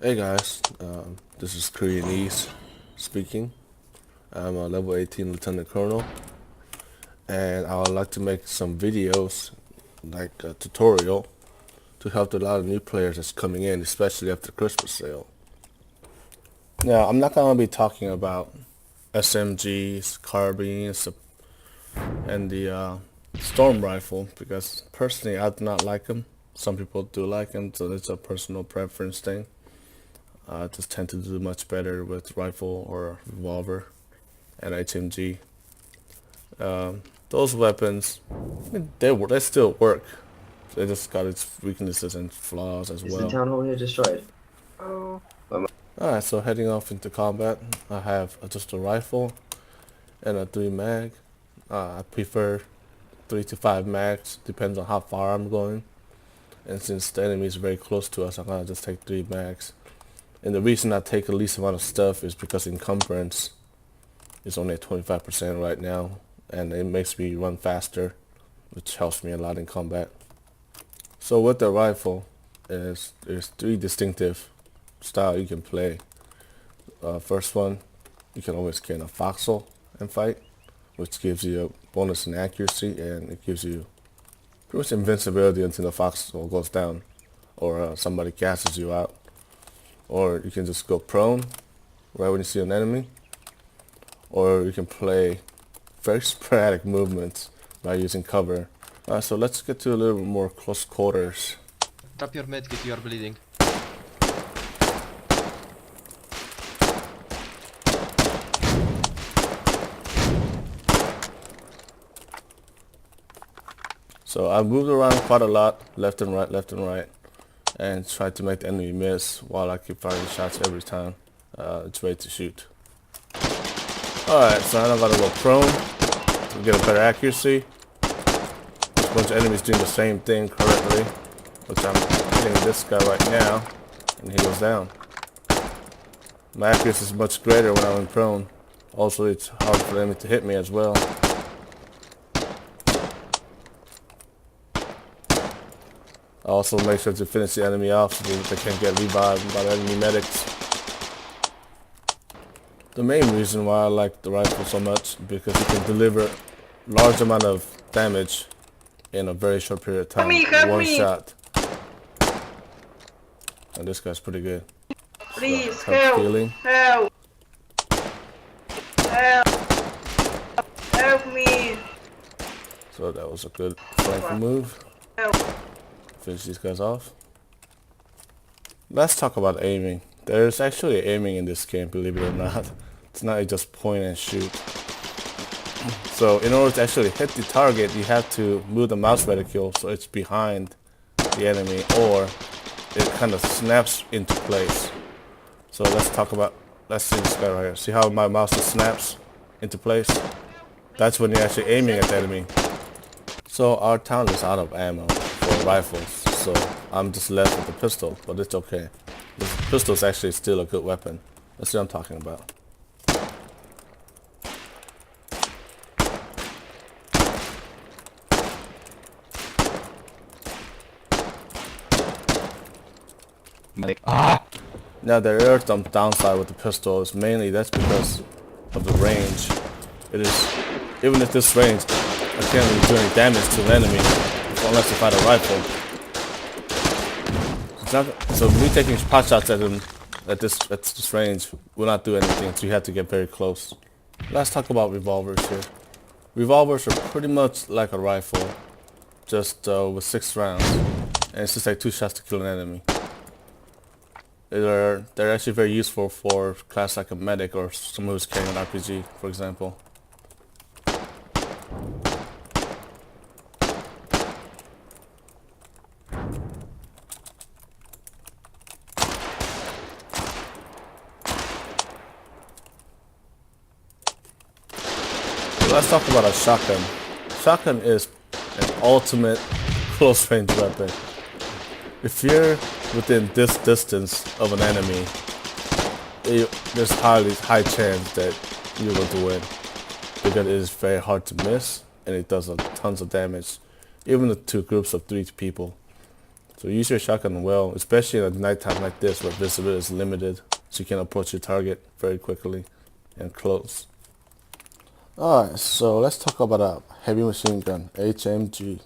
Hey guys, this is Koreanese speaking. I'm a level 18 Lieutenant Colonel, and I would like to make some videos, like a tutorial, to help a lot of new players that's coming in, especially after the Christmas sale. Now, I'm not going to be talking about SMGs, carbines, and the storm rifle, because personally I do not like them. Some people do like them, so it's a personal preference thing. I just tend to do much better with rifle or revolver and HMG. Those weapons, they still work. They just got its weaknesses and flaws as Is the well. town hall here destroyed? Oh. Alright, so heading off into combat, I have just a rifle and a 3 mag. I prefer 3 to 5 mags, depends on how far I'm going. And since the enemy is very close to us, I'm gonna just take 3 mags. And the reason I take the least amount of stuff is because encumbrance is only at 25% right now, and it makes me run faster, which helps me a lot in combat. So with the rifle, there's 3 distinctive style you can play. First one, you can always get a Foxhole and fight, which gives you a bonus in accuracy, and it gives you pretty much invincibility until the Foxhole goes down, or somebody gasses you out. Or you can just go prone right when you see an enemy, or you can play very sporadic movements by using cover. So let's get to a little bit more close quarters. Drop your medkit, you are bleeding. So I moved around quite a lot, left and right, and tried to make the enemy miss while I keep firing shots every time it's ready to shoot. Alright, so now I gotta go prone to get a better accuracy. A bunch of enemies doing the same thing currently, which I'm hitting this guy right now, and he goes down. My accuracy is much greater when I'm in prone. Also, it's hard for them to hit me as well. I also make sure to finish the enemy off so that they can't get revived by the enemy medics. The main reason why I like the rifle so much is because it can deliver large amount of damage in a very short period of time. One shot. And this guy's pretty good. Please, So, help! healing. Help! Help! Help me! So that was a good flanking move. Help! Finish these guys off. Let's talk about aiming. There's actually aiming in this game, believe it or not. It's not just point and shoot. So in order to actually hit the target, you have to move the mouse reticule so it's behind the enemy, or it kind of snaps into place. So let's see this guy right here. See how my mouse just snaps into place? That's when you're actually aiming at the enemy. So our town is out of ammo for rifles, so I'm just left with the pistol, but it's okay. The pistol is actually still a good weapon. That's what I'm talking about. Now there are some downside with the pistol. Is mainly that's because of the range. It is, even at this range, I can't really do any damage to an enemy unless I fight a rifle. So me taking pot shots at him at this range will not do anything, so you have to get very close. Let's talk about revolvers here. Revolvers are pretty much like a rifle, just with 6 rounds, and it's just like 2 shots to kill an enemy. They're actually very useful for class like a medic or someone who's carrying an RPG, for example. Let's talk about a shotgun. Shotgun is an ultimate close range weapon. If you're within this distance of an enemy, there's high chance that you're going to win, because it is very hard to miss and it does tons of damage, even to groups of 3 people. So use your shotgun well, especially at nighttime like this where visibility is limited, so you can approach your target very quickly and close. Alright, so let's talk about a heavy machine gun, HMG.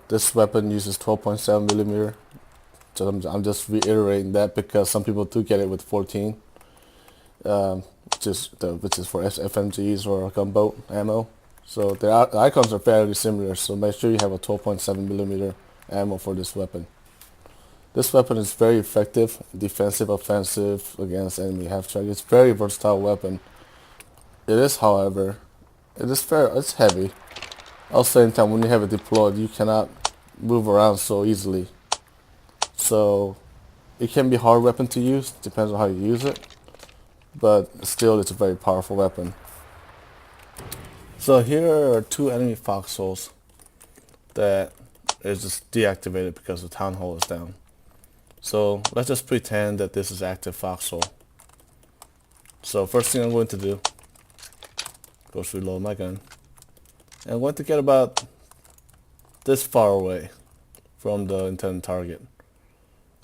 This weapon uses 12.7 millimeter. So I'm just reiterating that because some people do get it with 14, which is for FMGs or gunboat ammo. So the icons are fairly similar. So make sure you have a 12.7 millimeter ammo for this weapon. This weapon is very effective, defensive, offensive against enemy half-track. It's a very versatile weapon. It is, however, it's heavy. At the same time, when you have it deployed, you cannot move around so easily. So it can be a hard weapon to use, depends on how you use it. But still, it's a very powerful weapon. So here are 2 enemy foxholes that is just deactivated because the town hall is down. So let's just pretend that this is active foxhole. So first thing I'm going to do, go to reload my gun. And I'm going to get about this far away from the intended target.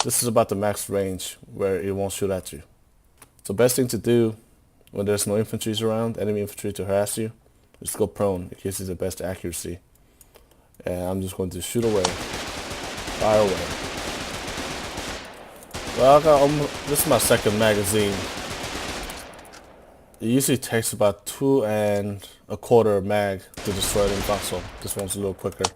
This is about the max range where it won't shoot at you. So best thing to do when there's no infantry around, enemy infantry to harass you, is go prone. It gives you the best accuracy. And I'm just going to shoot away, fire away. Well, this is my second magazine. It usually takes about 2 1/4 mag to destroy the foxhole. This one's a little quicker.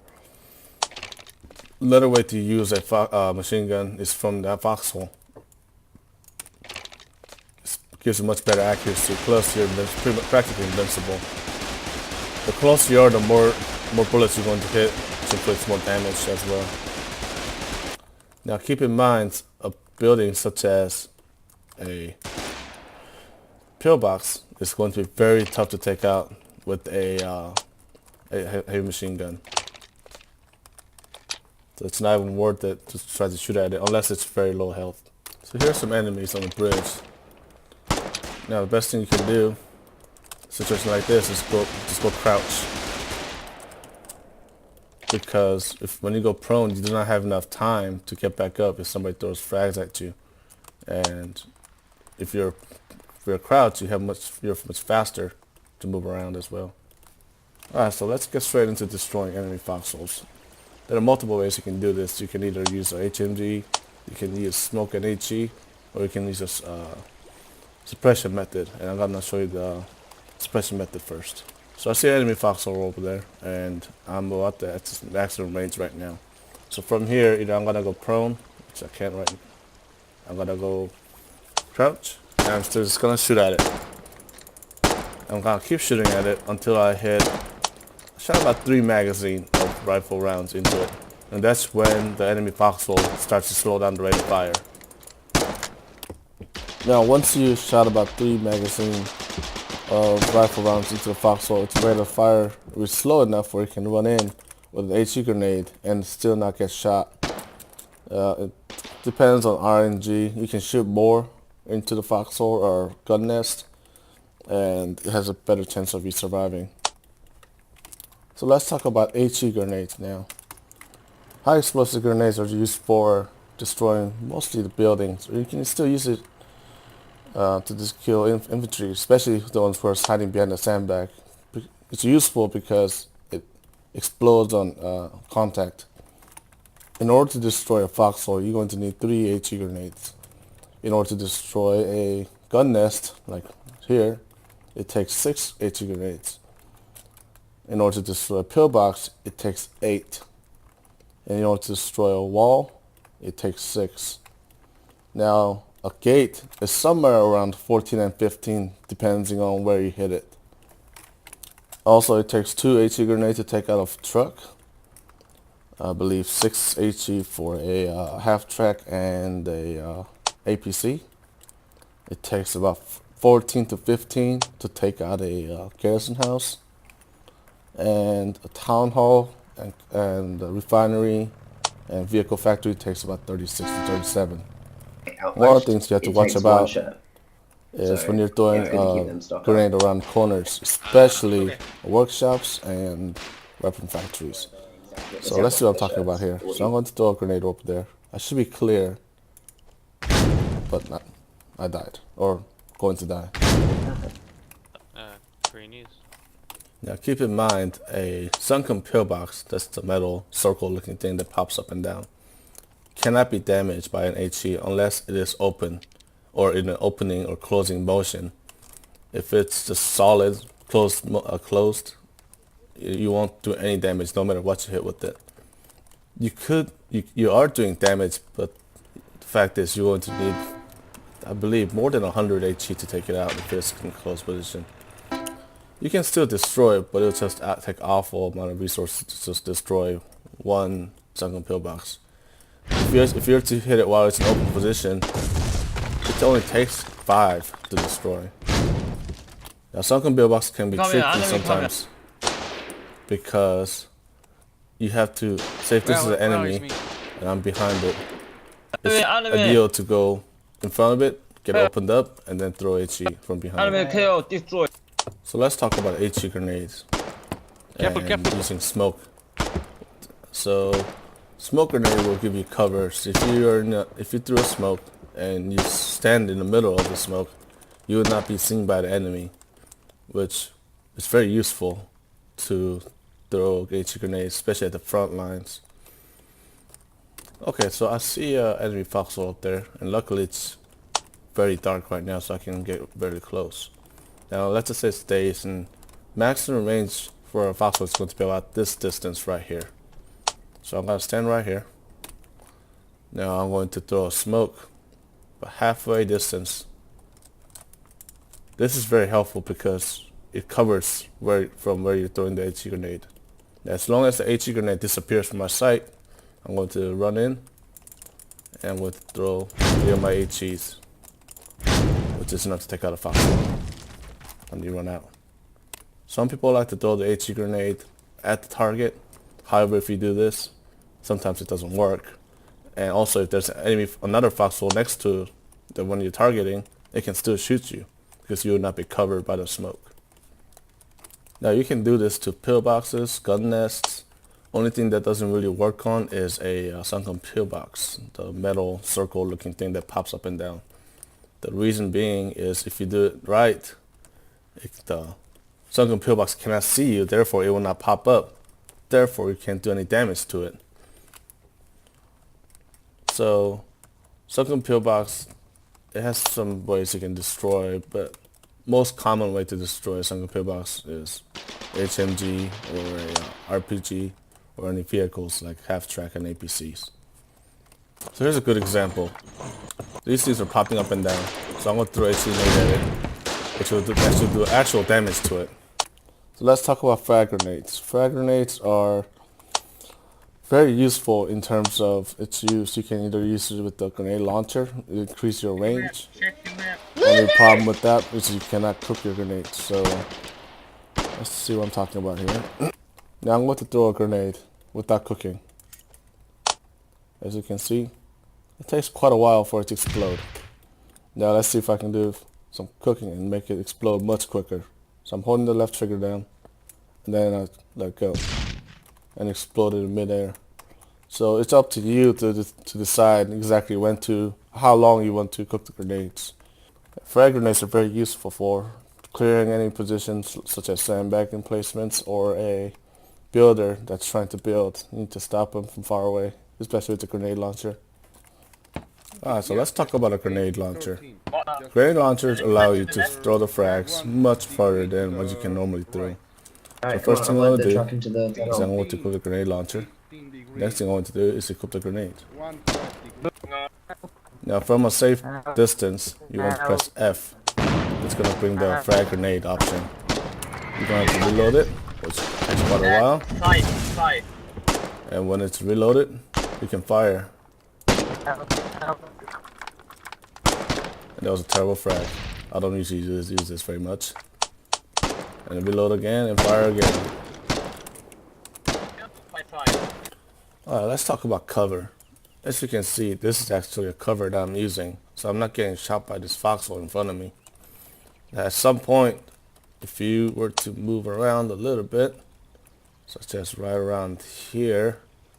Another way to use a machine gun is from that foxhole. It gives you much better accuracy. Plus, you're practically invincible. The closer you are, the more bullets you're going to hit, which inflicts more damage as well. Now, keep in mind, a building such as a pillbox is going to be very tough to take out with a heavy machine gun. So it's not even worth it to try to shoot at it unless it's very low health. So here's some enemies on the bridge. Now the best thing you can do in a situation like this is just go crouch. Because when you go prone, you do not have enough time to get back up if somebody throws frags at you. And if you're crouched, you're much faster to move around as well. Alright, so let's get straight into destroying enemy foxholes. There are multiple ways you can do this. You can either use a HMG, you can use smoke and HE, or you can use a suppression method. And I'm gonna show you the suppression method first. So I see an enemy foxhole over there, and I'm about at the maximum range right now. So from here, either I'm gonna go prone, which I can't right now. I'm gonna go crouch, and I'm still just gonna shoot at it. I'm gonna keep shooting at it until I shot about 3 magazines of rifle rounds into it. And that's when the enemy foxhole starts to slow down the rate of fire. Now once you shot about 3 magazines of rifle rounds into the foxhole, its rate of fire is slow enough where it can run in with an HE grenade and still not get shot. It depends on RNG. You can shoot more into the foxhole or gun nest, and it has a better chance of you surviving. So let's talk about HE grenades now. High explosive grenades are used for destroying mostly the buildings. Or you can still use it to just kill infantry, especially the ones who are hiding behind a sandbag. It's useful because it explodes on contact. In order to destroy a foxhole, you're going to need 3 HE grenades. In order to destroy a gun nest, like here, it takes 6 HE grenades. In order to destroy a pillbox, it takes 8. And in order to destroy a wall, it takes 6. Now, a gate is somewhere around 14 and 15, depending on where you hit it. Also, it takes 2 HE grenades to take out a truck. I believe 6 HE for a half-track and a APC. It takes about 14 to 15 to take out a garrison house. And a town hall and a refinery and vehicle factory takes about 36 to 37. One of the things you have to watch about is when you're throwing a grenade around corners, especially workshops and weapon factories. So let's see what I'm talking about here. So I'm going to throw a grenade over there. I should be clear, but not. I died, or going to die. Koreanese. Now keep in mind, a sunken pillbox, that's the metal circle looking thing that pops up and down, cannot be damaged by an HE unless it is open or in an opening or closing motion. If it's just solid, closed, you won't do any damage no matter what you hit with it. You are doing damage, but the fact is you're going to need, I believe, more than 100 HE to take it out if it's in close position. You can still destroy it, but it'll just take awful amount of resources to just destroy one sunken pillbox. If you're to hit it while it's in open position, it only takes 5 to destroy. Now sunken pillbox can be tricky sometimes because you have to say if this is an enemy and I'm behind it, it's ideal to go in front of it, get opened up, and then throw HE from behind it. So let's talk about HE grenades and using smoke. So smoke grenade will give you cover. So if you threw a smoke and you stand in the middle of the smoke, you will not be seen by the enemy, which is very useful to throw HE grenades, especially at the front lines. Okay, so I see enemy Foxhole up there, and luckily it's very dark right now, so I can get very close. Now let's just say it stays, and maximum range for a Foxhole is going to be about this distance right here. So I'm going to stand right here. Now I'm going to throw a smoke about halfway distance. This is very helpful because it covers from where you're throwing the HE grenade. Now, as long as the HE grenade disappears from my sight, I'm going to run in and I'm going to throw 3 of my HEs, which is enough to take out a Foxhole. And you run out. Some people like to throw the HE grenade at the target. However, if you do this, sometimes it doesn't work. And also, if there's another Foxhole next to the one you're targeting, it can still shoot you because you will not be covered by the smoke. Now you can do this to pillboxes, gun nests. Only thing that doesn't really work on is a sunken pillbox, the metal circle looking thing that pops up and down. The reason being is if you do it right, the sunken pillbox cannot see you, therefore it will not pop up. Therefore you can't do any damage to it. So sunken pillbox, it has some ways you can destroy, but most common way to destroy a sunken pillbox is HMG or a RPG or any vehicles like half-track and APCs. So here's a good example. These things are popping up and down, so I'm going to throw HE grenade at it, which will actually do actual damage to it. So let's talk about frag grenades. Frag grenades are very useful in terms of its use. You can either use it with the grenade launcher, increase your range. Only problem with that is you cannot cook your grenades. So let's see what I'm talking about here. Now I'm going to throw a grenade without cooking. As you can see, it takes quite a while for it to explode. Now let's see if I can do some cooking and make it explode much quicker. So I'm holding the left trigger down, and then I let go, and explode it in midair. So it's up to you to decide exactly how long you want to cook the grenades. Frag grenades are very useful for clearing any positions such as sandbagging placements or a builder that's trying to build. You need to stop them from far away, especially with the grenade launcher. Alright, so let's talk about a grenade launcher. Grenade launchers allow you to throw the frags much farther than what you can normally throw. So first thing I'm going to do is I'm going to equip the grenade launcher. Next thing I'm going to do is equip the grenade. Now from a safe distance, you want to press F. It's going to bring the frag grenade option. You're going to have to reload it, which takes quite a while. And when it's reloaded, you can fire. And that was a terrible frag. I don't usually use this very much. And reload again and fire again. Alright, let's talk about cover. As you can see, this is actually a cover that I'm using, so I'm not getting shot by this Foxhole in front of me. At some point, if you were to move around a little bit, such as right around here,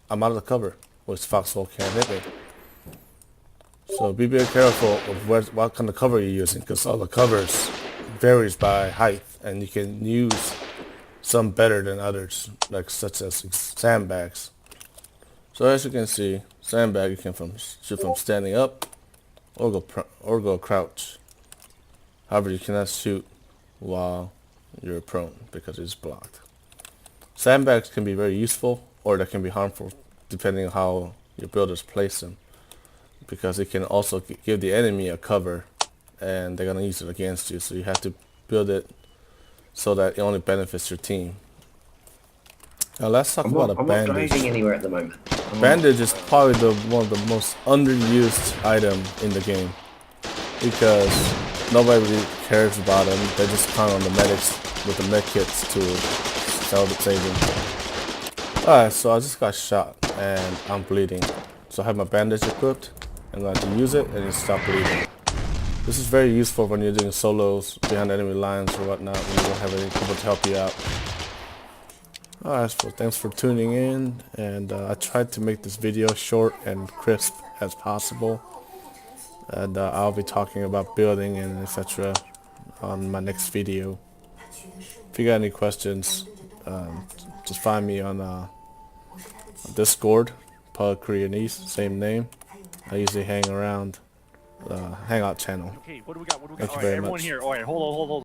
I'm out of the cover, which Foxhole can't hit me. So be very careful of what kind of cover you're using, because all the covers varies by height, and you can use some better than others, like such as sandbags. So as you can see, sandbag you can shoot from standing up or go crouch. However, you cannot shoot while you're prone because it's blocked. Sandbags can be very useful, or they can be harmful depending on how your builders place them, because it can also give the enemy a cover and they're going to use it against you, so you have to build it so that it only benefits your team. Now let's talk about a I'm not bandage. driving anywhere at the moment. Bandage is probably one of the most underused item in the game, because nobody really cares about them. They just count on the medics with the med kits to save them. Alright, so I just got shot and I'm bleeding. So I have my bandage equipped. I'm going to use it and it stop bleeding. This is very useful when you're doing solos behind enemy lines or whatnot, when you don't have any people to help you out. Alright, so thanks for tuning in, and I tried to make this video short and crisp as possible, and I'll be talking about building and etc. on my next video. If you got any questions, just find me on Discord, Koreanese, same name. I usually hang around Hangout channel. Okay, what do we got? What do we got? Thank you All right, very everyone much. here. All right, hold on.